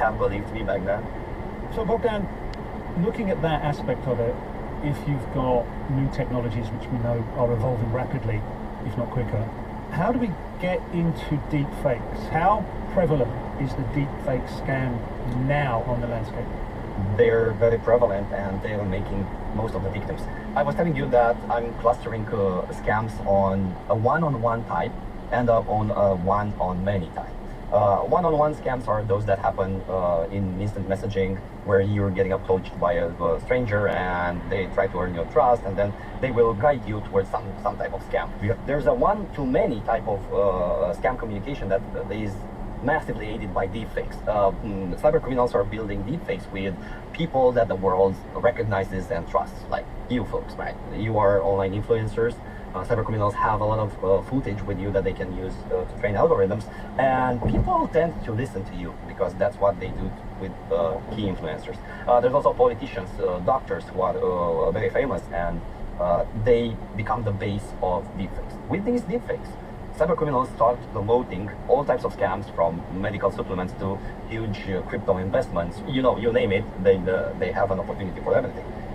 have believed me back then. So Bogdan, looking at that aspect of it, if you've got new technologies which we know are evolving rapidly, if not quicker, how do we get into deepfakes? How prevalent is the deepfake scam now on the landscape? They're very prevalent and they are making most of the victims. I was telling you that I'm clustering scams on a one-on-one type and on a one-on-many type. One-on-one scams are those that happen in instant messaging, where you're getting approached by a stranger and they try to earn your trust, and then they will guide you towards some type of scam. There's a one-to-many type of scam communication that is massively aided by deepfakes. Cyber criminals are building deepfakes with people that the world recognizes and trusts, like you folks, right? You are online influencers. Cyber criminals have a lot of footage with you that they can use to train algorithms, and people tend to listen to you because that's what they do with key influencers. There's also politicians, doctors who are very famous, and they become the base of deepfakes. With these deepfakes, cyber criminals start promoting all types of scams, from medical supplements to huge crypto investments. You know, you name it, they have an opportunity for everything.